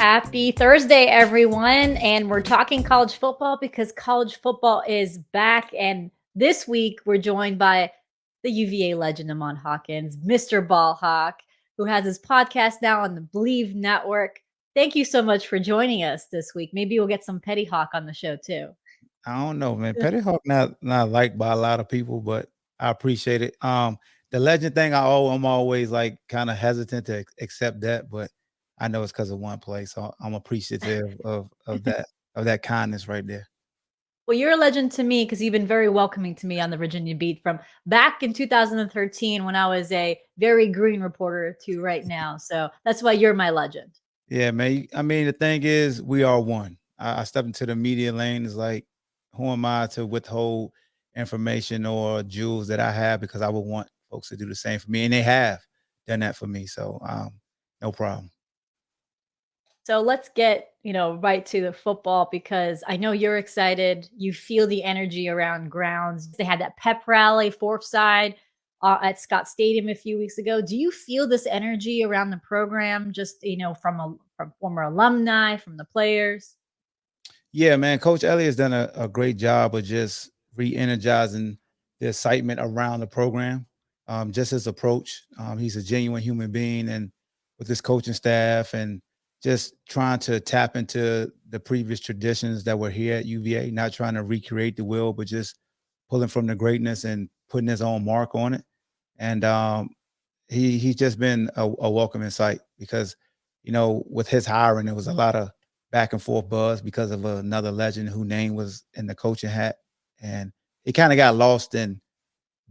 Happy Thursday, everyone. And we're talking college football because college football is back. And this week, we're joined by the UVA legend, Ahmad Hawkins, Mr. Ball Hawk, who has his podcast now on the Bleav Network. Thank you so much for joining us this week. Maybe we'll get some Petty Hawk on the show, too. I don't know, man. Petty Hawk not liked by a lot of people, but I appreciate it. The legend thing, I'm always like kind of hesitant to accept that, but I know it's because of one play, so I'm appreciative of that kindness right there. Well, you're a legend to me because you've been very welcoming to me on the Virginia beat from back in 2013 when I was a very green reporter to right now. So that's why you're my legend. Yeah, man. I mean, the thing is, we are one. I step into the media lane. It's like, who am I to withhold information or jewels that I have because I would want folks to do the same for me, and they have done that for me. So, no problem. So let's get, right to the football because I know you're excited. You feel the energy around grounds. They had that pep rally, fourth side at Scott Stadium a few weeks ago. Do you feel this energy around the program just, from former alumni, from the players? Yeah, man. Coach Elliott has done a great job of just re-energizing the excitement around the program. Just his approach. He's a genuine human being, and with his coaching staff, and just trying to tap into the previous traditions that were here at UVA, not trying to recreate the wheel, but just pulling from the greatness and putting his own mark on it. And he's just been a welcoming sight because, with his hiring, there was a lot of back and forth buzz because of another legend whose name was in the coaching hat, and he kind of got lost in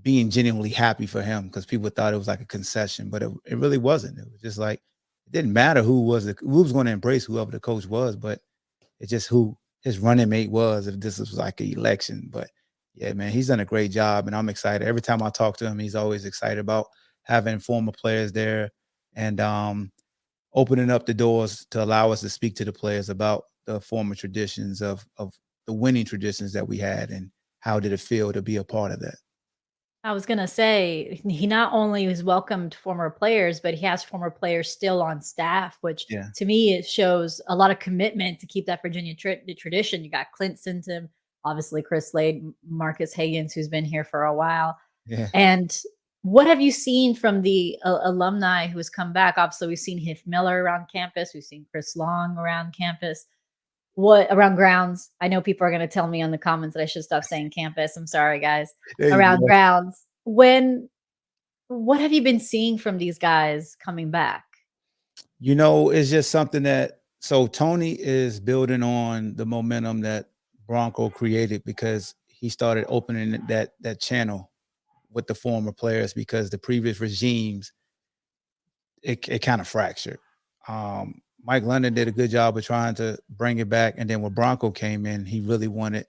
being genuinely happy for him because people thought it was like a concession, but it really wasn't. It was just like it didn't matter who was going to embrace whoever the coach was, but it's just who his running mate was if this was like an election. But yeah, man, he's done a great job, and I'm excited. Every time I talk to him, he's always excited about having former players there and opening up the doors to allow us to speak to the players about the former traditions of the winning traditions that we had and how did it feel to be a part of that. I was gonna say he not only has welcomed former players, but he has former players still on staff, which Yeah. to me it shows a lot of commitment to keep that Virginia tradition. You got Clint Sinton, obviously Chris Slade, Marcus Higgins, who's been here for a while. Yeah. And what have you seen from the alumni who has come back? Obviously, we've seen Hiff Miller around campus. We've seen Chris Long around campus. What around grounds? I know people are gonna tell me on the comments that I should stop saying campus. I'm sorry, guys. There you Around go. grounds. What have you been seeing from these guys coming back? It's just something that so Tony is building on the momentum that Bronco created because he started opening that channel with the former players because the previous regimes it kind of fractured. Mike London did a good job of trying to bring it back, and then when Bronco came in, he really wanted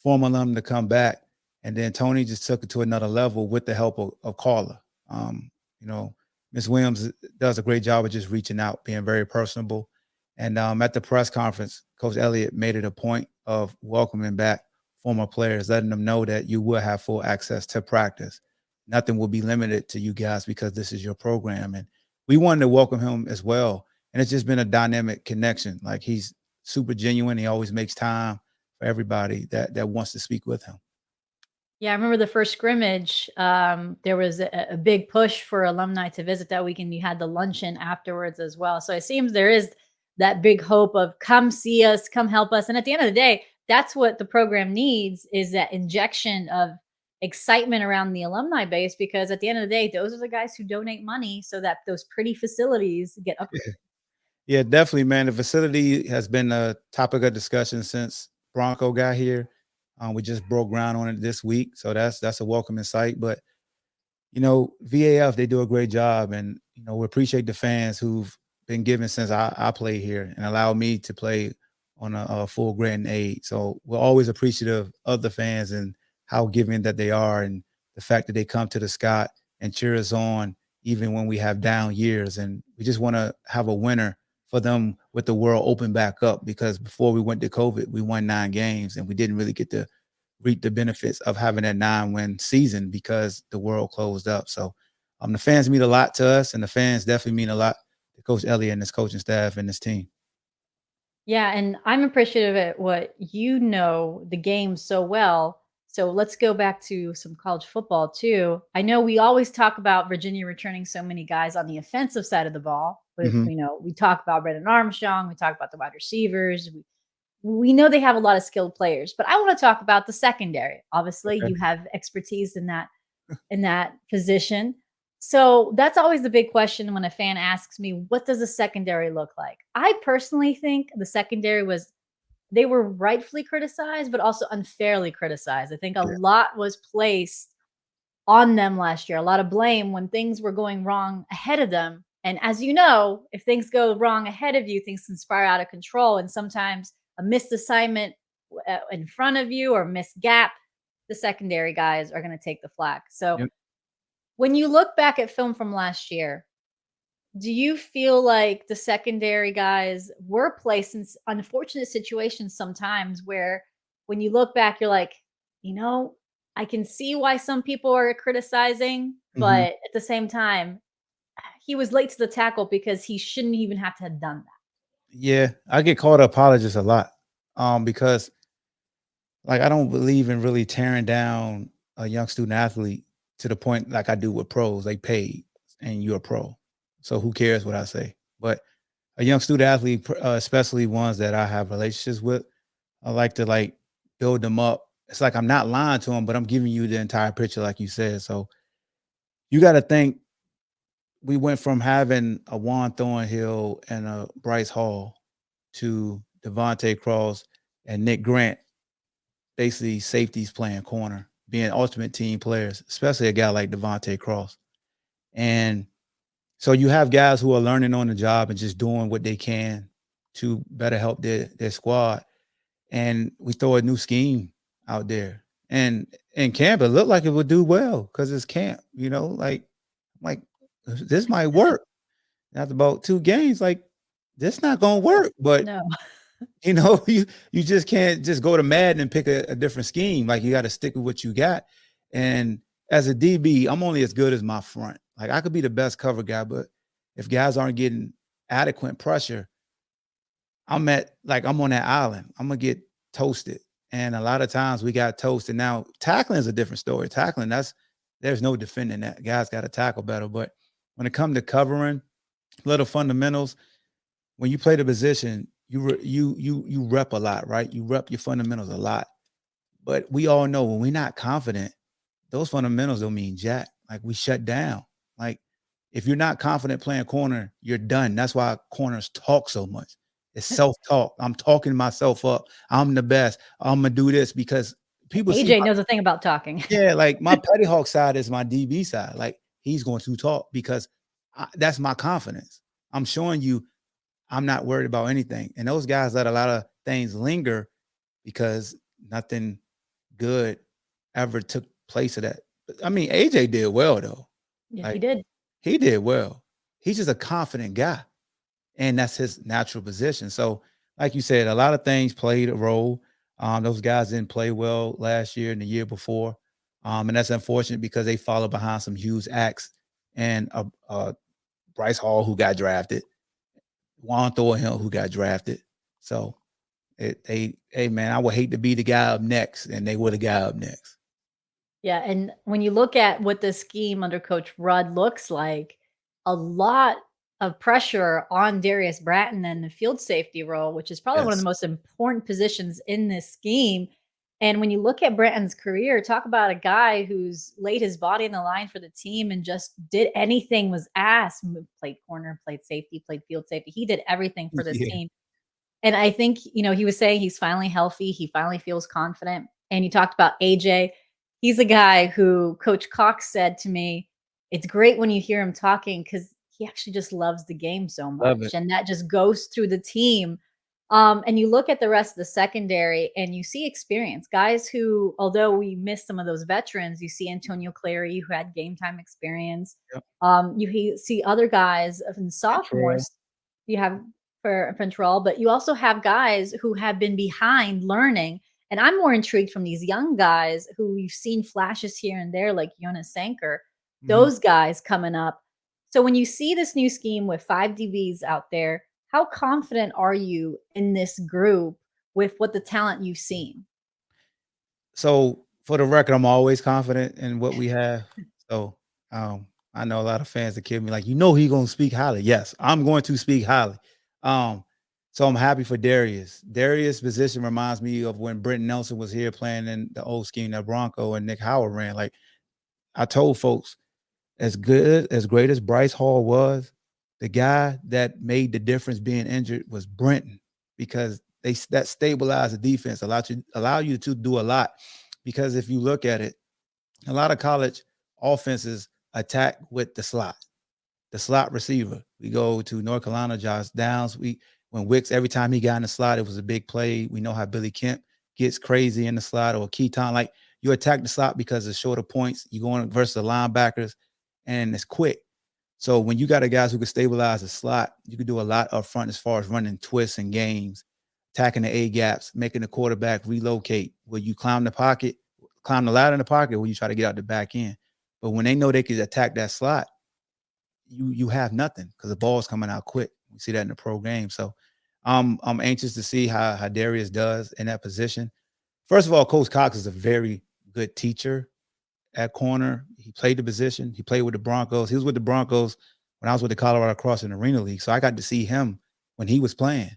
former alum to come back, and then Tony just took it to another level with the help of Carla. You know, Miss Williams does a great job of just reaching out, being very personable, and at the press conference, Coach Elliott made it a point of welcoming back former players, letting them know that you will have full access to practice. Nothing will be limited to you guys because this is your program, and we wanted to welcome him as well. And it's just been a dynamic connection. Like he's super genuine. He always makes time for everybody that wants to speak with him. Yeah, I remember the first scrimmage. There was a big push for alumni to visit that weekend. You had the luncheon afterwards as well. So it seems there is that big hope of come see us, come help us. And at the end of the day, that's what the program needs is that injection of excitement around the alumni base because at the end of the day, those are the guys who donate money so that those pretty facilities get upgraded. Yeah, definitely, man. The facility has been a topic of discussion since Bronco got here. We just broke ground on it this week, so that's a welcoming sight. But VAF they do a great job, and we appreciate the fans who've been giving since I played here and allowed me to play on a full grant aid. So we're always appreciative of the fans and how giving that they are, and the fact that they come to the Scott and cheer us on even when we have down years. And we just want to have a winner for them with the world open back up because before we went to COVID, we won 9 games and we didn't really get to reap the benefits of having that 9-win season because the world closed up. So the fans mean a lot to us, and the fans definitely mean a lot to Coach Elliott and his coaching staff and his team. Yeah, and I'm appreciative at what you know the game so well. So let's go back to some college football too. I know we always talk about Virginia returning so many guys on the offensive side of the ball, but Mhm. we talk about Brendan Armstrong, we talk about the wide receivers. We know they have a lot of skilled players, but I want to talk about the secondary. Obviously, Okay. you have expertise in that position. So that's always the big question when a fan asks me, what does the secondary look like? I personally think the secondary was they were rightfully criticized, but also unfairly criticized. I think a Yeah. lot was placed on them last year, a lot of blame when things were going wrong ahead of them. And as you know, if things go wrong ahead of you, things can spiral out of control. And sometimes a missed assignment in front of you or missed gap, the secondary guys are going to take the flack. So Yep. when you look back at film from last year, do you feel like the secondary guys were placed in unfortunate situations sometimes where when you look back, you're like, you know, I can see why some people are criticizing, Mhm. but at the same time, he was late to the tackle because he shouldn't even have to have done that. Yeah, I get called apologists a lot, because like I don't believe in really tearing down a young student athlete to the point like I do with pros. They paid, and you're a pro, so who cares what I say? But a young student athlete, especially ones that I have relationships with, I like to like build them up. It's like I'm not lying to them, but I'm giving you the entire picture, like you said. So you got to think we went from having a Juan Thornhill and a Bryce Hall to Devontae Cross and Nick Grant, basically safeties playing corner, being ultimate team players, especially a guy like Devontae Cross. And so you have guys who are learning on the job and just doing what they can to better help their squad. And we throw a new scheme out there. And in camp, it looked like it would do well because it's camp, like this might work. After about 2 games, like this not gonna work. But No. you just can't just go to Madden and pick a different scheme. Like you got to stick with what you got. And as a DB, I'm only as good as my front. Like I could be the best cover guy, but if guys aren't getting adequate pressure, I'm on that island. I'm gonna get toasted. And a lot of times we got toasted. Now tackling is a different story. Tackling, there's no defending that. Guys got to tackle better. But when it comes to covering little fundamentals, when you play the position, you rep a lot, right? You rep your fundamentals a lot. But we all know when we're not confident, those fundamentals don't mean jack. Like we shut down. Like if you're not confident playing corner, you're done. That's why corners talk so much. It's self-talk. I'm talking myself up. I'm the best. I'm gonna do this because people see AJ my knows a thing about talking. yeah, like my Petty Hawk side is my DB side. Like he's going to talk because that's my confidence. I'm showing you I'm not worried about anything. And those guys let a lot of things linger because nothing good ever took place of that. I mean, AJ did well though. Yeah, he Like did. he did well. He's just a confident guy, and that's his natural position. So, like you said, a lot of things played a role. Those guys didn't play well last year and the year before, and that's unfortunate because they follow behind some huge acts and Bryce Hall who got drafted, Juan Thornhill who got drafted. So hey man, I would hate to be the guy up next, and they were the guy up next. Yeah, and when you look at what the scheme under Coach Rudd looks like, a lot of pressure on Darius Bratton and the field safety role, which is probably one of the Yes. most important positions in this scheme. And when you look at Bratton's career, talk about a guy who's laid his body in the line for the team and just did anything was asked. Played corner, played safety, played field safety. He did everything for this Yeah. team. And I think, he was saying he's finally healthy. He finally feels confident. And you talked about AJ. He's a guy who Coach Cox said to me, it's great when you hear him talking because he actually just loves the game so Love much. it. And that just goes through the team. And you look at the rest of the secondary and you see experience. Guys who, although we missed some of those veterans, you see Antonio Clary, who had game time experience. Yep. See other guys and Control. sophomores. You have for Ventrell, but you also have guys who have been behind learning. And I'm more intrigued from these young guys who we've seen flashes here and there, like Jonas Sanker, Mhm. those guys coming up. So when you see this new scheme with 5 DBs out there, how confident are you in this group with what the talent you've seen? So for the record, I'm always confident in what we have. So I know a lot of fans that kid me like, he gonna speak highly. Yes, I'm going to speak highly. Um, so I'm happy for Darius. Darius' position reminds me of when Brenton Nelson was here playing in the old scheme that Bronco and Nick Howard ran. Like I told folks, as great as Bryce Hall was, the guy that made the difference being injured was Brenton, because that stabilized the defense, allow you to do a lot. Because if you look at it, a lot of college offenses attack with the slot receiver. We go to North Carolina, Josh Downs. When Wicks, every time he got in the slot, it was a big play. We know how Billy Kemp gets crazy in the slot, or Keaton. Like, you attack the slot because it's shorter points. You go in versus the linebackers, and it's quick. So when you got a guys who can stabilize the slot, you can do a lot up front as far as running twists and games, attacking the A gaps, making the quarterback relocate. Will you climb the ladder in the pocket, or will you try to get out the back end? But when they know they can attack that slot, you have nothing because the ball's coming out quick. We see that in the pro game. So I'm anxious to see how Darius does in that position. First of all, Coach Cox is a very good teacher at corner. He played the position. He played with the Broncos. He was with the Broncos when I was with the Colorado Crossing Arena League. So I got to see him when he was playing,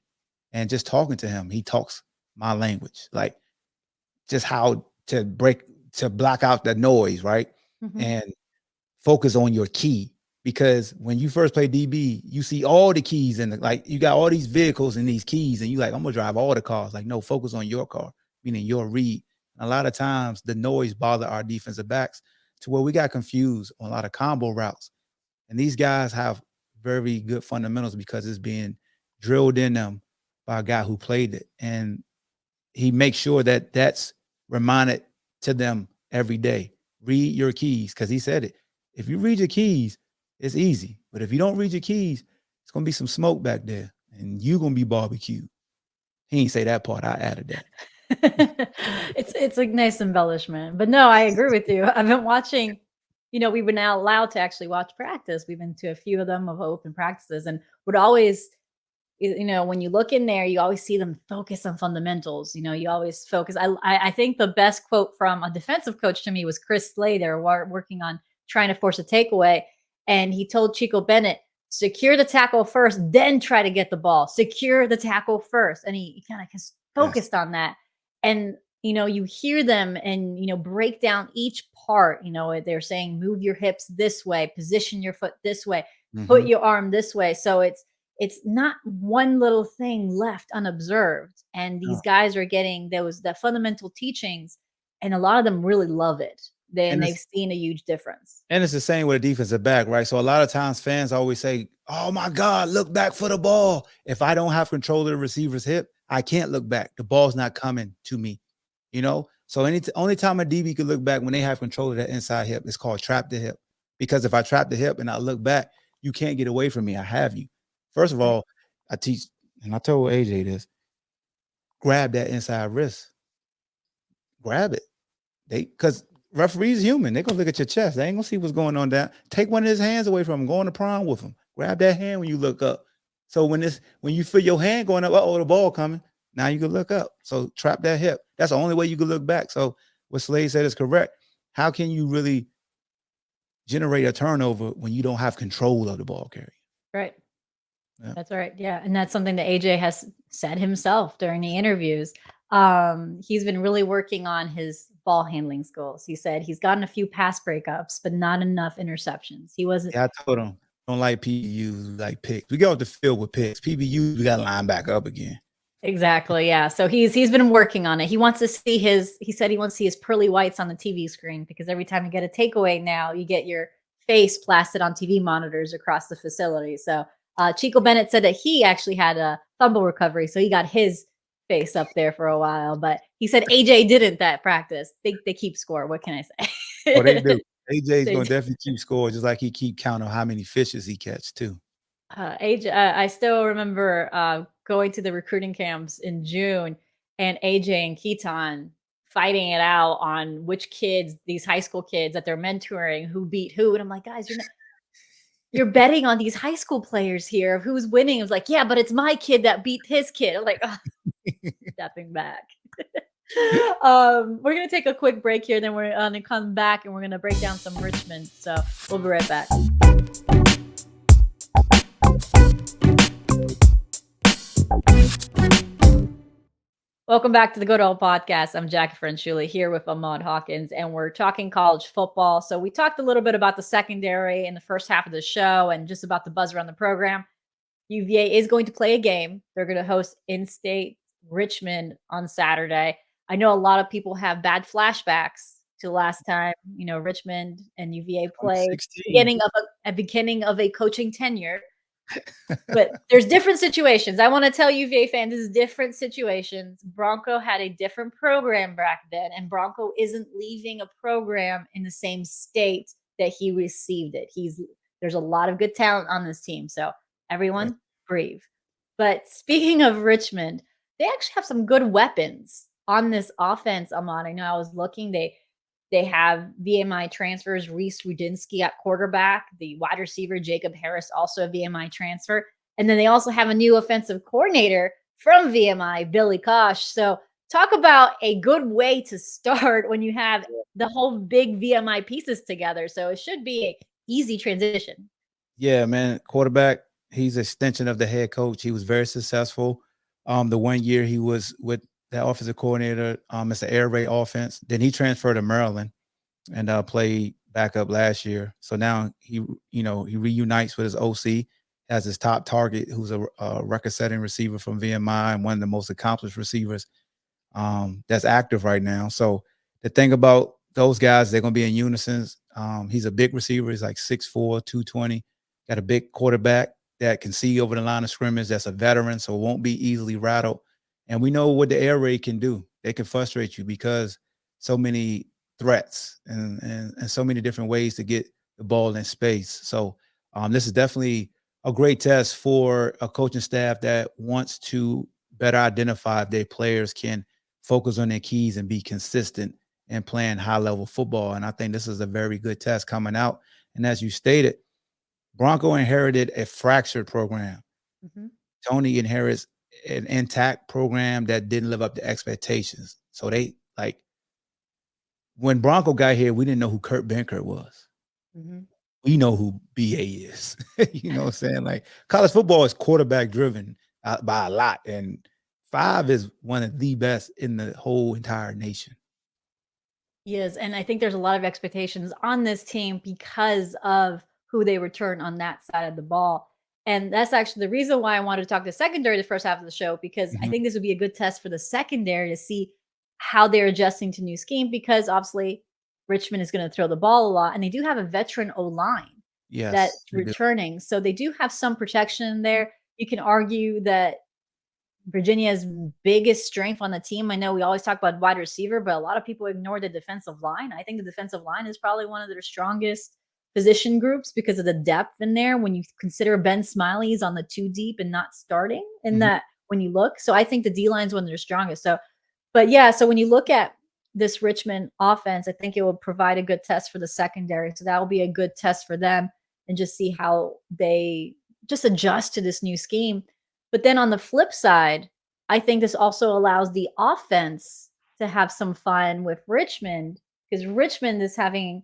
and just talking to him, he talks my language, like just how to block out the noise, right? Mhm. And focus on your key. Because when you first play DB, you see all the keys and like you got all these vehicles and these keys, and you like, I'm gonna drive all the cars. Like, no, focus on your car, meaning your read. A lot of times the noise bothered our defensive backs to where we got confused on a lot of combo routes. And these guys have very good fundamentals because it's being drilled in them by a guy who played it. And he makes sure that that's reminded to them every day. Read your keys, because he said it. If you read your keys, it's easy. But if you don't read your keys, it's gonna be some smoke back there, and you gonna be barbecued. He ain't say that part. I added that. It's a nice embellishment. But no, I agree with you. I've been watching, we were now allowed to actually watch practice. We've been to a few of them of open practices, and would always, when you look in there, you always see them focus on fundamentals. You always focus. I think the best quote from a defensive coach to me was Chris Slater, working on trying to force a takeaway, and he told Chico Bennett, secure the tackle first, then try to get the ball. Secure the tackle first, and he kind of Yes. focused on that. And you hear them and break down each part. They're saying move your hips this way, position your foot this way, put Mm-hmm. your arm this way. So it's not one little thing left unobserved. And these guys are getting the fundamental teachings, and a lot of them really love it. And They've it's seen a huge difference. And it's the same with a defensive back, right? So a lot of times fans always say, "Oh my God, look back for the ball." If I don't have control of the receiver's hip, I can't look back. The ball's not coming to me, you know. So only time a DB could look back when they have control of that inside hip. It's called trap the hip. Because if I trap the hip and I look back, you can't get away from me. I have you. First of Right. all, I teach, and I told AJ this: grab that inside wrist, grab it. Because referees human. They're gonna look at your chest. They ain't gonna see what's going on down. Take one of his hands away from him. Go on the prom with him. Grab that hand when you look up. So when you feel your hand going up, the ball coming. Now you can look up. So trap that hip. That's the only way you can look back. So what Slade said is correct. How can you really generate a turnover when you don't have control of the ball carrier? Right. Yeah. That's right. Yeah. And that's something that AJ has said himself during the interviews. He's been really working on his ball handling skills. He said he's gotten a few pass breakups, but not enough interceptions. He wasn't Yeah, I told him don't like PBUs, like picks. We go off the field with picks. PBUs, we got to line back up again. exactly. Yeah. So he's been working on it. He wants to see he said he wants to see his pearly whites on the TV screen, because every time you get a takeaway now, you get your face plastered on TV monitors across the facility. So Chico Bennett said that he actually had a fumble recovery, so he got his face up there for a while. But he said AJ didn't that practice. They keep score. What can I Oh, they do. say? AJ's They gonna do. definitely keep score, just like he keep count on how many fishes he catch too. AJ, I still remember going to the recruiting camps in June, and AJ and Keaton fighting it out on which kids, these high school kids that they're mentoring, who beat who. And I'm like, guys, you're betting on these high school players here of who's winning. It was like, yeah, but it's my kid that beat his kid. I'm like, oh, stepping back. We're gonna take a quick break here, then we're gonna come back and we're gonna break down some Richmond. So we'll be right back. Welcome back to the Good Old Podcast. I'm Jackie Franchuli here with Ahmad Hawkins, and we're talking college football. So we talked a little bit about the secondary in the first half of the show and just about the buzz around the program. UVA is going to play a game. They're going to host in-state Richmond on Saturday. I know a lot of people have bad flashbacks to last time, Richmond and UVA played 2016. beginning of a coaching tenure. But there's different situations. I want to tell UVA fans, this is different situations. Bronco had a different program back then, and Bronco isn't leaving a program in the same state that he received it. There's a lot of good talent on this team. So everyone breathe. But speaking of Richmond, they actually have some good weapons on this offense, Ahmad. I know I was looking. They have VMI transfers, Reese Rudinsky at quarterback, the wide receiver, Jacob Harris, also a VMI transfer. And then they also have a new offensive coordinator from VMI, Billy Kosh. So talk about a good way to start when you have the whole big VMI pieces together. So it should be an easy transition. Yeah, man. Quarterback, he's an extension of the head coach. He was very successful. The 1 year he was with the offensive coordinator, it's the air raid offense. Then he transferred to Maryland and played backup last year. So now he reunites with his OC, has his top target, who's a record-setting receiver from VMI and one of the most accomplished receivers that's active right now. So the thing about those guys, they're going to be in unison. He's a big receiver. He's like 6'4", 220. Got a big quarterback that can see over the line of scrimmage. That's a veteran, so won't be easily rattled. And we know what the air raid can do. They can frustrate you because so many threats and so many different ways to get the ball in space. So this is definitely a great test for a coaching staff that wants to better identify if their players can focus on their keys and be consistent and playing high-level football. And I think this is a very good test coming out. And as you stated, Bronco inherited a fractured program. Mm-hmm. Tony inherits an intact program that didn't live up to expectations. So when Bronco got here, we didn't know who Kurt Benkert was. Mm-hmm. We know who BA is. You know what I'm saying? Like college football is quarterback driven by a lot. And 5 is one of the best in the whole entire nation. Yes, and I think there's a lot of expectations on this team because of who they return on that side of the ball. And that's actually the reason why I wanted to talk to secondary the first half of the show, because I think this would be a good test for the secondary to see how they're adjusting to new scheme, because obviously Richmond is going to throw the ball a lot, and they do have a veteran O-line that's Yes. returning. So they do have some protection there. You can argue that Virginia's biggest strength on the team, I know we always talk about wide receiver, but a lot of people ignore the defensive line. I think the defensive line is probably one of their strongest position groups because of the depth in there. When you consider Ben Smiley's on the 2 deep and not starting in that when you look. So I think the D line is one of their strongest. So, but yeah, so when you look at this Richmond offense, I think it will provide a good test for the secondary. So that will be a good test for them and just see how they just adjust to this new scheme. But then on the flip side, I think this also allows the offense to have some fun with Richmond, because Richmond is having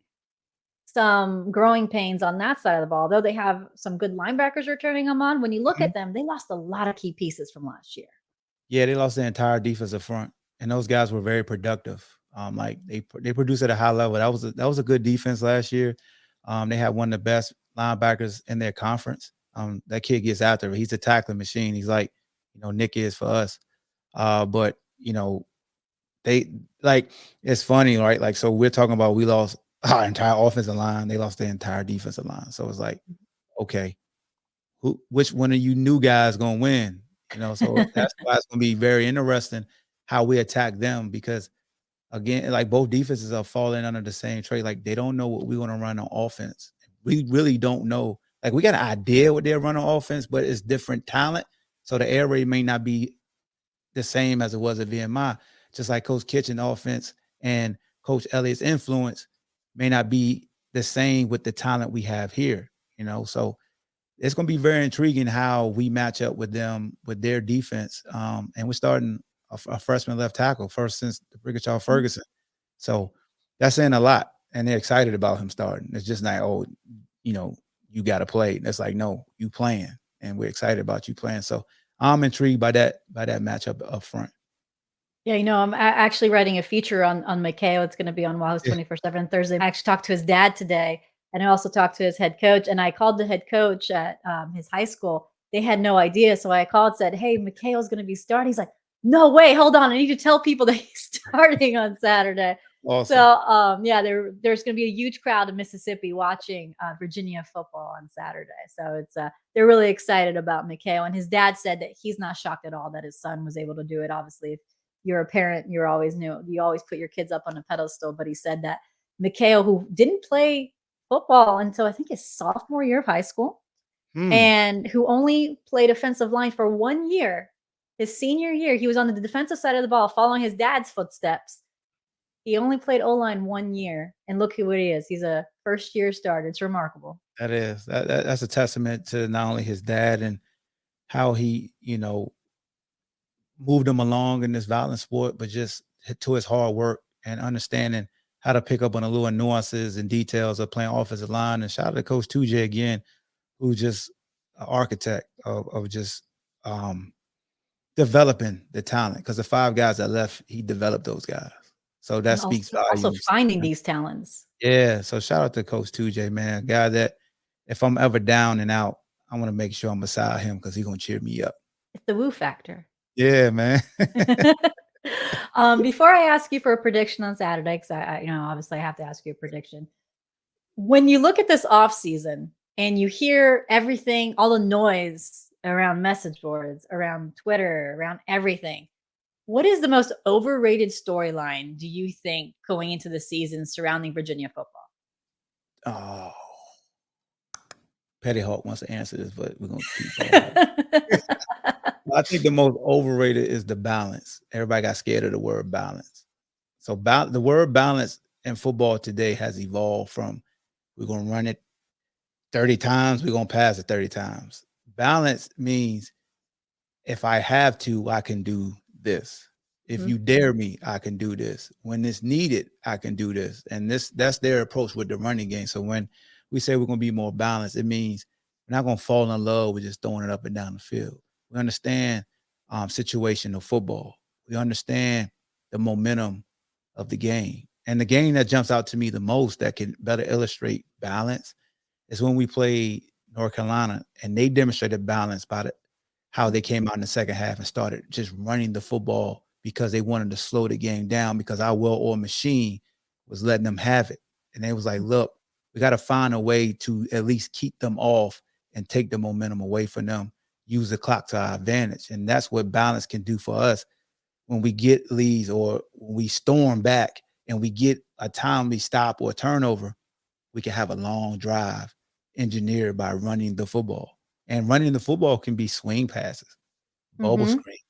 some growing pains on that side of the ball. Though they have some good linebackers returning them on, when you look at them, they lost a lot of key pieces from last year. Yeah, they lost the entire defensive front, and those guys were very productive. Like they produced at a high level. That was a good defense last year. They had one of the best linebackers in their conference. That kid gets after it. He's a tackling machine. He's like, Nick is for us. But they it's funny, right? Like, so we're talking about we lost our entire offensive line. They lost their entire defensive line. So it's like, okay, which one of you new guys gonna win? So that's why it's gonna be very interesting how we attack them, because again, like both defenses are falling under the same trait. Like they don't know what we're gonna run on offense. We really don't know. Like we got an idea what they're running on offense, but it's different talent. So the air raid may not be the same as it was at VMI. Just like Coach Kitchen offense and Coach Elliott's influence may not be the same with the talent we have here. So it's going to be very intriguing how we match up with them with their defense. And we're starting a freshman left tackle, first since the Brigachaw Ferguson. So that's saying a lot, and they're excited about him starting. It's just not, you got to play. It's like, no, you playing, and we're excited about you playing. So I'm intrigued by that matchup up front. Yeah, I'm actually writing a feature on Mikhail. It's going to be on Wahoo's 24/7 Thursday. I actually talked to his dad today, and I also talked to his head coach. And I called the head coach at his high school. They had no idea, so I called, said, "Hey, Mikhail's going to be starting." He's like, "No way! Hold on, I need to tell people that he's starting on Saturday." Awesome. So, there's going to be a huge crowd in Mississippi watching Virginia football on Saturday. So they're really excited about Mikhail. And his dad said that he's not shocked at all that his son was able to do it. Obviously, if you're a parent, you always put your kids up on a pedestal. But he said that Mikhail, who didn't play football until I think his sophomore year of high school, and who only played offensive line for 1 year, his senior year, he was on the defensive side of the ball, following his dad's footsteps. He only played O-line 1 year, and look who he is. He's a first-year starter. It's remarkable. That is. That's a testament to not only his dad and how he, moved him along in this violent sport, but just to his hard work and understanding how to pick up on the little nuances and details of playing offensive line. And shout out to Coach 2J again, who's just an architect of just developing the talent. Because the 5 guys that left, he developed those guys. So that speaks volumes. Also finding these talents. Yeah. So shout out to Coach 2J, man. A guy that if I'm ever down and out, I want to make sure I'm beside him because he's going to cheer me up. It's the woo factor. Yeah, man. Before I ask you for a prediction on Saturday, because I obviously I have to ask you a prediction. When you look at this off season and you hear everything, all the noise around message boards, around Twitter, around everything, what is the most overrated storyline do you think going into the season surrounding Virginia football? Oh, Petty Hawk wants to answer this, but we're going to keep going. I think the most overrated is the balance. Everybody got scared of the word balance. So the word balance in football today has evolved from we're going to run it 30 times, we're going to pass it 30 times. Balance means if I have to, I can do this. If you dare me, I can do this. When it's needed, I can do this. And that's their approach with the running game. So when we say we're going to be more balanced, it means we're not going to fall in love with just throwing it up and down the field. We understand situational football. We understand the momentum of the game. And the game that jumps out to me the most that can better illustrate balance is when we played North Carolina, and they demonstrated balance by how they came out in the second half and started just running the football because they wanted to slow the game down because our well-oiled machine was letting them have it. And they was like, look, we got to find a way to at least keep them off and take the momentum away from them, use the clock to our advantage. And that's what balance can do for us when we get leads or when we storm back and we get a timely stop or turnover, we can have a long drive engineered by running the football. And running the football can be swing passes, bubble screens,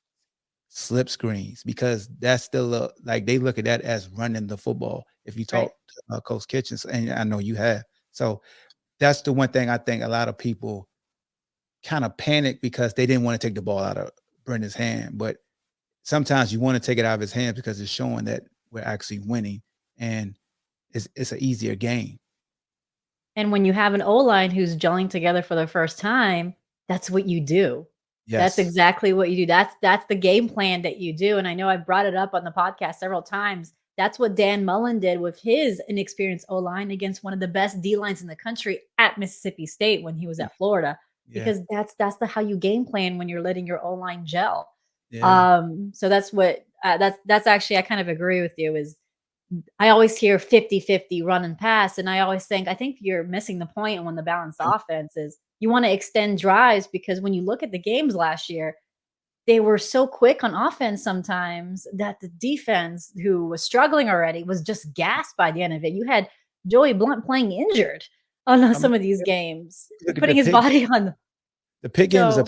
slip screens, because that's still like they look at that as running the football. If you talk to Coach Kitchens, and I know you have. So that's the one thing I think a lot of people kind of panic because they didn't want to take the ball out of Brendan's hand. But sometimes you want to take it out of his hands because it's showing that we're actually winning and it's an easier game. And when you have an O-line who's gelling together for the first time, that's what you do. Yes. That's exactly what you do. That's the game plan that you do. And I know I've brought it up on the podcast several times. That's what Dan Mullen did with his inexperienced O-line against one of the best D-lines in the country at Mississippi State when he was at Florida. Because that's how you game plan when you're letting your O-line gel. So that's what that's actually, I kind of agree with you, is I always hear 50-50 run and pass. And I think you're missing the point when the balanced offense is you want to extend drives, because when you look at the games last year, they were so quick on offense sometimes that the defense, who was struggling already, was just gassed by the end of it. You had Joey Blunt playing injured on some of these games, putting his body on. The pick game is a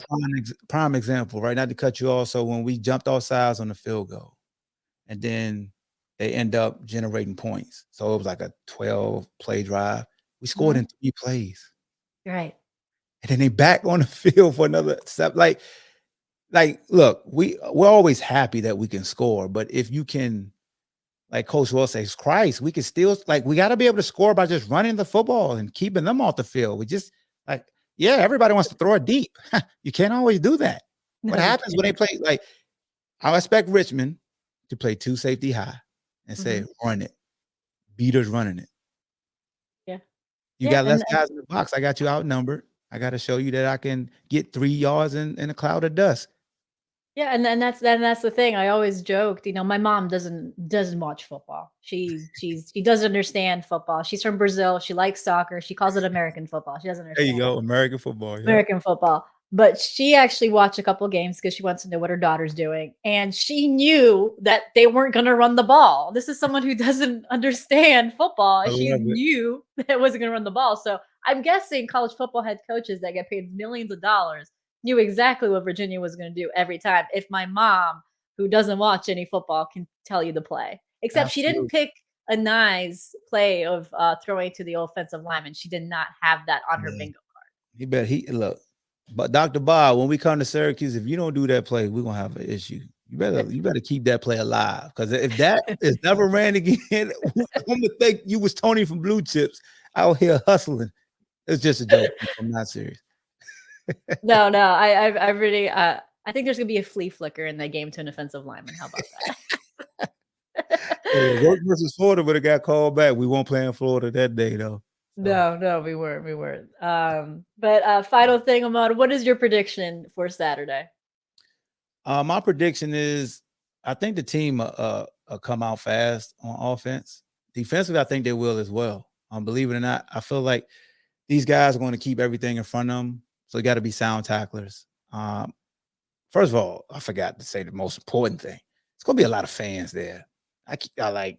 prime example, right? Not to cut you off. So when we jumped off sides on the field goal, and then they end up generating points. So it was like a 12-play drive. We scored in 3 plays. Right. And then they back on the field for another step. Look, we're always happy that we can score, but if you can, like Coach Will says, Christ, we can still we got to be able to score by just running the football and keeping them off the field. We just everybody wants to throw it deep. You can't always do that. No, What you happens when they can't. play? I expect Richmond to play 2 safety high and say, Mhm. run it. Beat us running it. Yeah. You Yeah, got less guys in the box. I got you outnumbered. I got to show you that I can get 3 yards in a cloud of dust. yeah, and then that's the thing. I always joked, my mom doesn't watch football. She doesn't understand football. She's from Brazil. She likes soccer. She calls it American football. She doesn't There you understand it. go, American football, yep. American football. But she actually watched a couple games because she wants to know what her daughter's doing, and she knew that they weren't gonna run the ball. This is someone who doesn't understand football, I and she love it. knew that it wasn't gonna run the ball. So I'm guessing college football head coaches that get paid millions of dollars knew exactly what Virginia was gonna do every time. If my mom, who doesn't watch any football, can tell you the play. Except she didn't Absolutely. pick a nice play of throwing to the offensive lineman. She did not have that on her Yeah. bingo. Look, but Dr. Bob, when we come to Syracuse, if you don't do that play, we're gonna have an issue. You better keep that play alive. Because if that is never ran again, I'm gonna think you was Tony from Blue Chips out here hustling. It's just a joke. I'm not serious. No, no, I really, I think there's gonna be a flea flicker in that game to an offensive lineman. How about that? Hey, work versus Florida would have got called back. We won't play in Florida that day though. So No, no, we weren't. But final thing, Ahmad, what is your prediction for Saturday? my prediction is I think the team come out fast on offense. Defensively, I think they will as well. Believe it or not, I feel like these guys are going to keep everything in front of them. So they got to be sound tacklers. First of all, I forgot to say the most important thing. It's going to be a lot of fans there. I like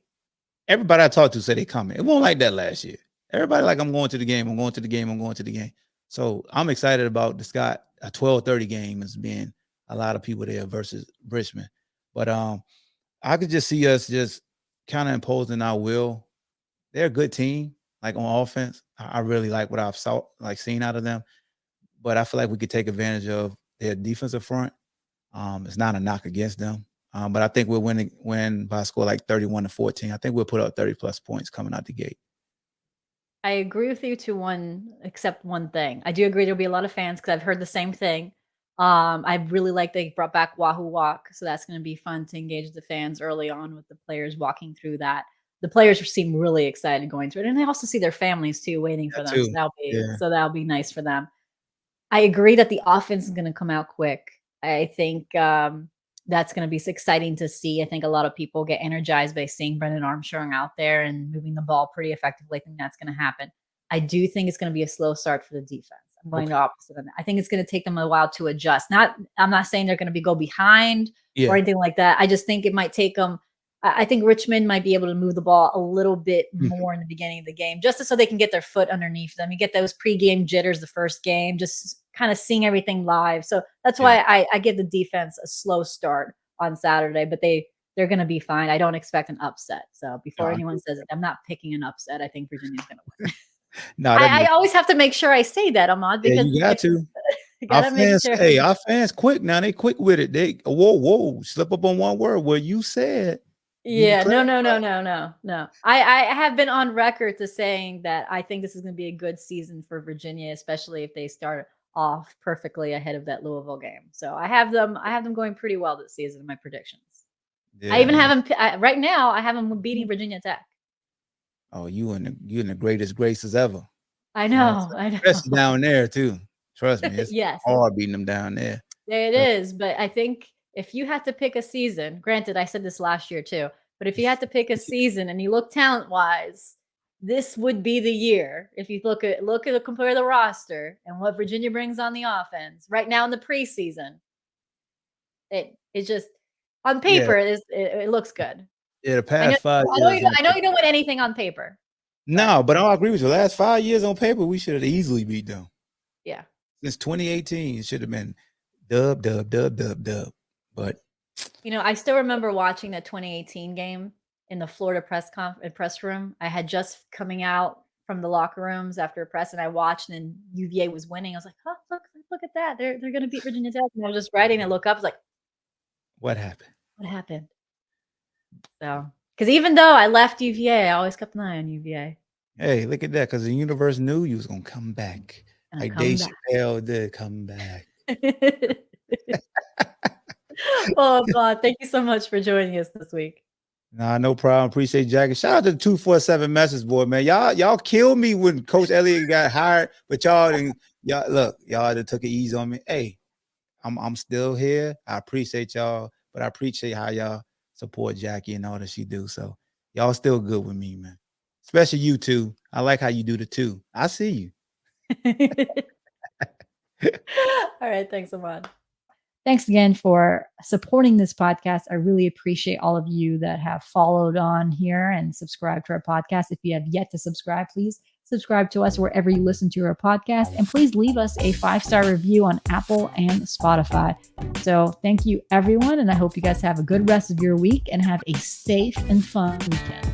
everybody I talked to said they coming. It wasn't like that last year. Everybody like, I'm going to the game. I'm going to the game. I'm going to the game. So I'm excited about the Scott a 12:30 game as being a lot of people there versus Richmond. But I could just see us just kind of imposing our will. They're a good team, like on offense. I really like what I've seen out of them. But I feel like we could take advantage of their defensive front. It's not a knock against them. But I think we'll win by a score like 31-14. I think we'll put up 30 plus points coming out the gate. I agree with you to one, except one thing. I do agree there'll be a lot of fans because I've heard the same thing. I really like they brought back Wahoo Walk, so that's going to be fun to engage the fans early on with the players walking through that. The players seem really excited going through it, and they also see their families too waiting for That them. So too. Yeah. that'll be nice for them. I agree that the offense is going to come out quick. I think that's going to be exciting to see. I think a lot of people get energized by seeing Brendan Armstrong out there and moving the ball pretty effectively. I think that's going to happen. I do think it's going to be a slow start for the defense. I'm going the opposite of that. I think it's going to take them a while to adjust. I'm not saying they're going to go behind or anything like that. I just think it might take them. I think Richmond might be able to move the ball a little bit more in the beginning of the game, just so they can get their foot underneath them. You get those pregame jitters the first game, just kind of seeing everything live. So that's why I give the defense a slow start on Saturday, but they're going to be fine. I don't expect an upset. So before anyone says it, I'm not picking an upset. I think Virginia's going to win. No, I always have to make sure I say that, Ahmad, because you got to. you got to make sure. Hey, our fans quick now. They quick with it. They whoa, slip up on one word. Well, you said. Yeah, no. I have been on record to saying that I think this is going to be a good season for Virginia, especially if they start off perfectly ahead of that Louisville game. So I have them going pretty well this season in my predictions. Yeah. I even have them right now. I have them beating Virginia Tech. Oh, you in the greatest graces ever. I know. Especially down there too. Trust me, it's Yes, hard beating them down there. it is. But I think if you had to pick a season, granted, I said this last year too, but if you had to pick a season and you look talent wise, this would be the year. If you compare the roster and what Virginia brings on the offense right now in the preseason, it's just on paper it looks good. Yeah, the past 5 years. I know you don't win anything on paper. No, but I agree with you. The last 5 years on paper, we should have easily beat them. Yeah. Since 2018, it should have been dub. But I still remember watching that 2018 game in the Florida press room. I had just coming out from the locker rooms after press, and I watched, and UVA was winning. I was like, oh, look at that. They're going to beat Virginia Tech. And I was just writing and look up. I was like, What happened? what happened? So, because even though I left UVA, I always kept an eye on UVA. Hey, look at that. Because the universe knew you was going to come back. Like Dave Chappelle did come back. Oh, God. Thank you so much for joining us this week. Nah, no problem. Appreciate Jackie. Shout out to the 247 message board, man. Y'all killed me when Coach Elliott got hired, but y'all that took it easy on me. Hey, I'm still here. I appreciate y'all, but I appreciate how y'all support Jackie and all that she do. So y'all still good with me, man. Especially you two. I like how you do the two. I see you. All right. Thanks so much. Thanks again for supporting this podcast. I really appreciate all of you that have followed on here and subscribed to our podcast. If you have yet to subscribe, please subscribe to us wherever you listen to our podcast. And please leave us a 5-star review on Apple and Spotify. So thank you, everyone. And I hope you guys have a good rest of your week and have a safe and fun weekend.